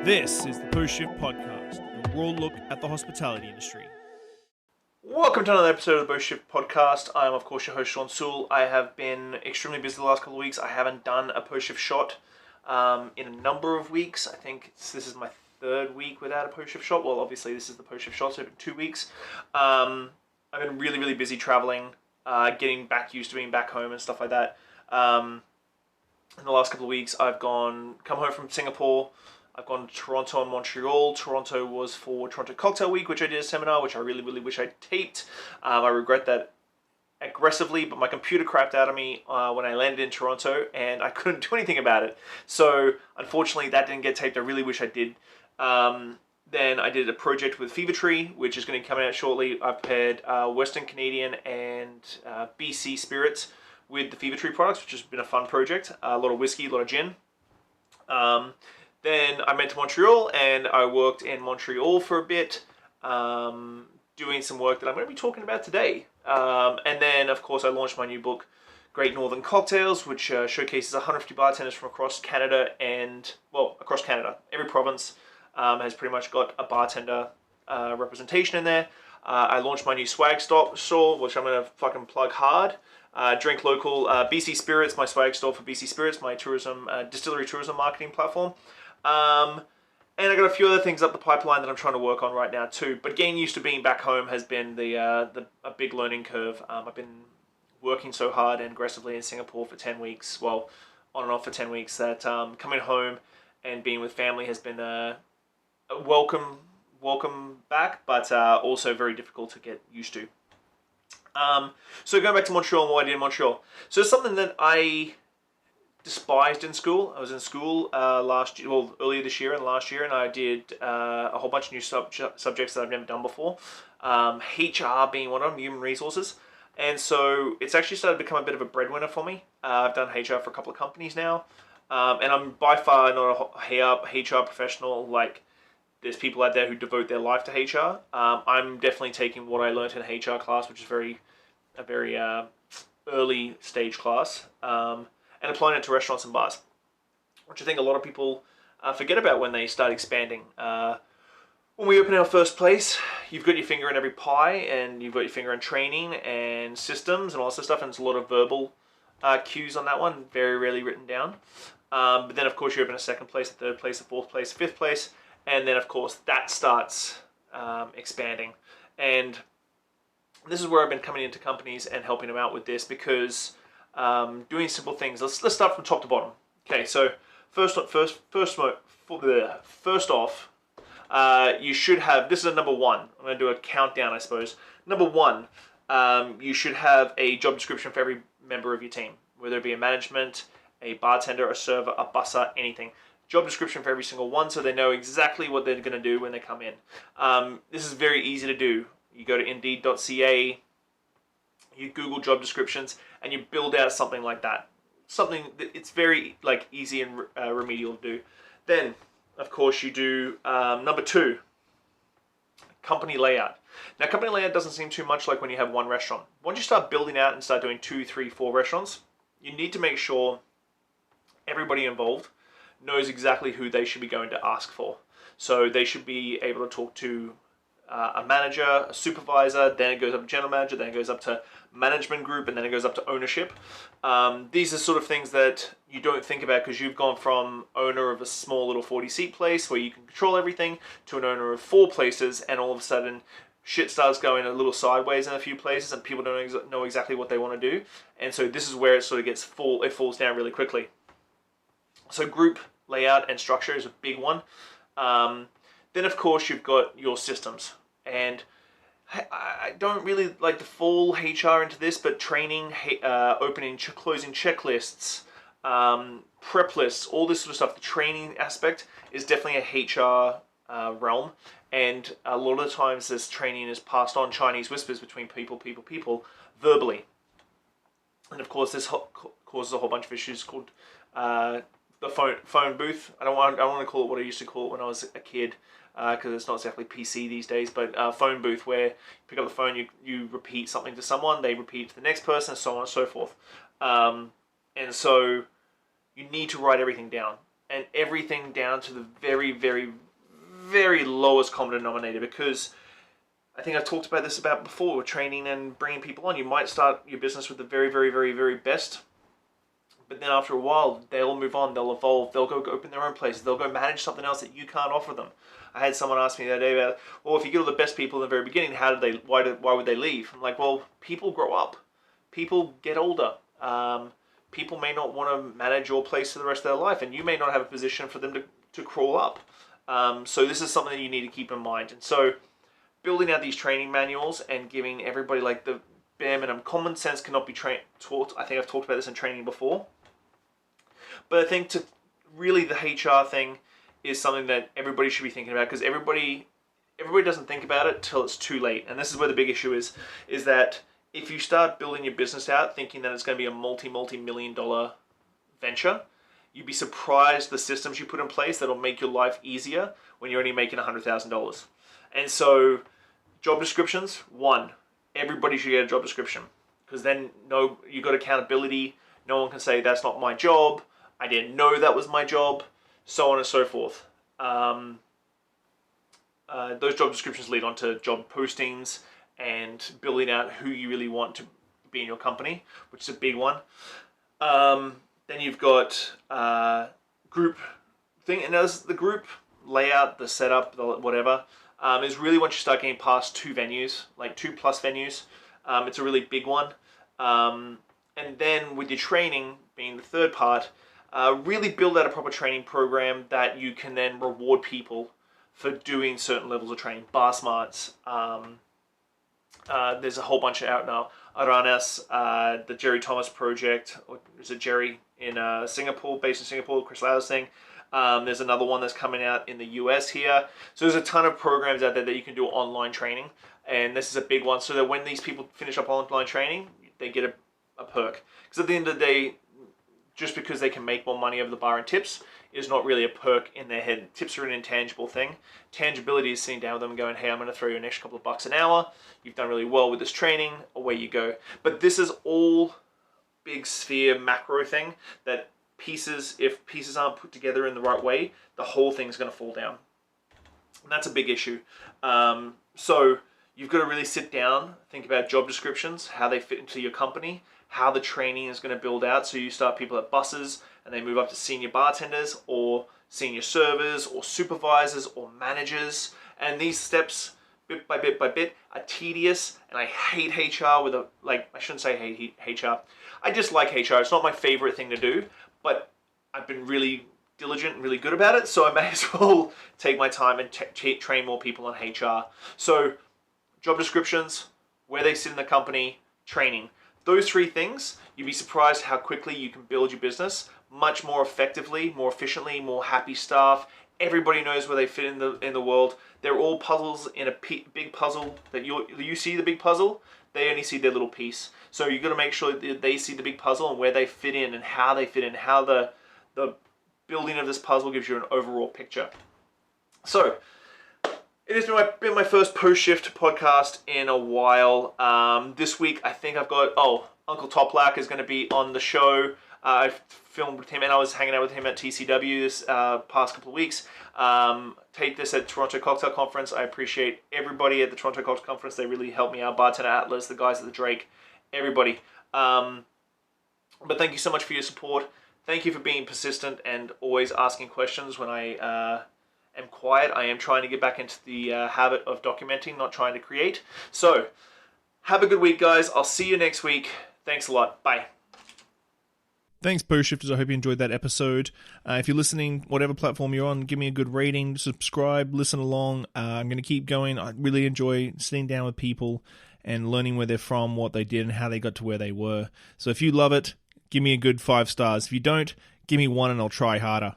This is the Post Shift Podcast, a raw look at the hospitality industry. Welcome to another episode of the Post Shift Podcast. I am, of course, your host, Shawn Soole. I have been extremely busy the last couple of weeks. I haven't done a post shift shot in a number of weeks. I think this is my third week without a post shift shot. Well, obviously, this is the post shift shot, so it's been 2 weeks. I've been really busy traveling, getting back used to being back home and stuff like that. In the last couple of weeks, I've come home from Singapore. I've gone to Toronto and Montreal. Toronto was for Toronto Cocktail Week, which I did a seminar, which I really wish I taped. I regret that aggressively, but my computer crapped out of me when I landed in Toronto, and I couldn't do anything about it. So, unfortunately, that didn't get taped. I really wish I did. Then I did a project with Fever Tree, which is going to be coming out shortly. I've paired Western Canadian and BC spirits with the Fever Tree products, which has been a fun project. A lot of whiskey, a lot of gin. Then I went to Montreal and I worked in Montreal for a bit, doing some work that I'm going to be talking about today. And then, of course, I launched my new book, Great Northern Cocktails, which showcases 150 bartenders from across Canada across Canada. Every province has pretty much got a bartender representation in there. I launched my new swag store, which I'm going to fucking plug hard. Drink local, BC Spirits, my swag store for BC Spirits, my tourism, distillery tourism marketing platform. And I got a few other things up the pipeline that I'm trying to work on right now too. But getting used to being back home has been a big learning curve. I've been working so hard and aggressively in Singapore for 10 weeks, well, on and off for 10 weeks, that coming home and being with family has been a welcome back, but also very difficult to get used to. So going back to Montreal and what I did in Montreal. So it's something that I despised in school. I was in school earlier this year and last year, and I did a whole bunch of new subjects that I've never done before. HR being one of them, human resources. And so it's actually started to become a bit of a breadwinner for me. I've done HR for a couple of companies now. And I'm by far not a HR professional. Like, there's people out there who devote their life to HR. I'm definitely taking what I learned in an HR class, which is a very early stage class, and applying it to restaurants and bars, which I think a lot of people forget about when they start expanding. When we open our first place, you've got your finger in every pie, and you've got your finger in training and systems and all this stuff, and there's a lot of verbal cues on that one, very rarely written down. But then, of course, you open a second place, a third place, a fourth place, a fifth place, and then, of course, that starts expanding. And this is where I've been coming into companies and helping them out with this, because doing simple things. Let's start from top to bottom. Okay, so first off, you should have. This is a number one. I'm going to do a countdown, I suppose. Number one, you should have a job description for every member of your team, whether it be a management, a bartender, a server, a busser, anything. Job description for every single one, so they know exactly what they're going to do when they come in. This is very easy to do. You go to Indeed.ca, you Google job descriptions, and you build out something like that. Something that it's very easy and remedial to do. Then, of course, you do number two, company layout. Now, company layout doesn't seem too much like when you have one restaurant. Once you start building out and start doing 2, 3, 4 restaurants, you need to make sure everybody involved knows exactly who they should be going to ask for. So they should be able to talk to a manager, a supervisor, then it goes up to general manager, then it goes up to management group, and then it goes up to ownership. These are sort of things that you don't think about, because you've gone from owner of a small little 40-seat place where you can control everything to an owner of 4 places, and all of a sudden shit starts going a little sideways in a few places, and people don't know exactly what they want to do. And so this is where it sort of falls down really quickly. So group layout and structure is a big one. Then, of course, you've got your systems. And I don't really like to fall HR into this, but training, opening, closing checklists, prep lists, all this sort of stuff. The training aspect is definitely a HR realm. And a lot of the times this training is passed on Chinese whispers between people, verbally. And, of course, this causes a whole bunch of issues called the phone booth. I don't want to call it what I used to call it when I was a kid, because it's not exactly PC these days, but phone booth, where you pick up the phone, you repeat something to someone, they repeat it to the next person, and so on and so forth. And so you need to write everything down. and everything down to the very, very, very lowest common denominator, because I think I've talked about this before with training and bringing people on. You might start your business with the very, very, very, very best, but then after a while, they'll move on, they'll evolve, they'll go open their own places, they'll go manage something else that you can't offer them. I had someone ask me the other day about, well, if you get all the best people in the very beginning, why would they leave? I'm like, well, people grow up, people get older. People may not want to manage your place for the rest of their life, and you may not have a position for them to crawl up. So this is something that you need to keep in mind. And so building out these training manuals and giving everybody like the bare minimum. Common sense cannot be taught. I think I've talked about this in training before. But I think really the HR thing is something that everybody should be thinking about, because everybody doesn't think about it till it's too late. And this is where the big issue is that if you start building your business out thinking that it's going to be a multi-million-dollar venture, you'd be surprised the systems you put in place that'll make your life easier when you're only making $100,000. And so job descriptions, one, everybody should get a job description, because then you got accountability. No one can say that's not my job, I didn't know that was my job, so on and so forth. Those job descriptions lead on to job postings and building out who you really want to be in your company, which is a big one. Then you've got group thing, and as the group layout, the setup, whatever, is really once you start getting past 2 venues, like 2+ venues, it's a really big one. And then with your training being the third part, really build out a proper training program that you can then reward people for doing certain levels of training. Bar Smarts, there's a whole bunch out now. Aranas, the Jerry Thomas Project, or is it Jerry in Singapore, based in Singapore, Chris Lau's thing. There's another one that's coming out in the US here. So there's a ton of programs out there that you can do online training, and this is a big one, so that when these people finish up online training, they get a perk. Because at the end of the day, just because they can make more money over the bar and tips is not really a perk in their head. Tips are an intangible thing. Tangibility is sitting down with them and going, hey, I'm going to throw you an extra couple of bucks an hour. You've done really well with this training. Away you go. But this is all big sphere macro thing that if pieces aren't put together in the right way, the whole thing's going to fall down. And that's a big issue. So you've got to really sit down, think about job descriptions, how they fit into your company, how the training is going to build out. So you start people at buses and they move up to senior bartenders or senior servers or supervisors or managers. And these steps, bit by bit by bit, are tedious. And I hate HR I shouldn't say hate HR. I dislike HR. It's not my favorite thing to do, but I've been really diligent and really good about it. So I may as well take my time and train more people on HR. So job descriptions, where they sit in the company, training. Those 3 things, you'd be surprised how quickly you can build your business much more effectively, more efficiently, more happy staff. Everybody knows where they fit in the world. They're all puzzles in a big puzzle that you see the big puzzle. They only see their little piece. So you've got to make sure that they see the big puzzle and where they fit in and how they fit in, how the building of this puzzle gives you an overall picture. So it has been my first post-shift podcast in a while. This week, I think I've got... Uncle Toplak is going to be on the show. I've filmed with him, and I was hanging out with him at TCW this past couple of weeks. Take this at Toronto Cocktail Conference. I appreciate everybody at the Toronto Cocktail Conference. They really helped me out. Bartender Atlas, the guys at the Drake, everybody. But thank you so much for your support. Thank you for being persistent and always asking questions when I... am quiet. I am trying to get back into the habit of documenting, not trying to create. So, have a good week, guys. I'll see you next week. Thanks a lot. Bye. Thanks, Post Shifters. I hope you enjoyed that episode. If you're listening, whatever platform you're on, give me a good rating, subscribe, listen along. I'm going to keep going. I really enjoy sitting down with people and learning where they're from, what they did, and how they got to where they were. So if you love it, give me a good 5 stars. If you don't, give me 1 and I'll try harder.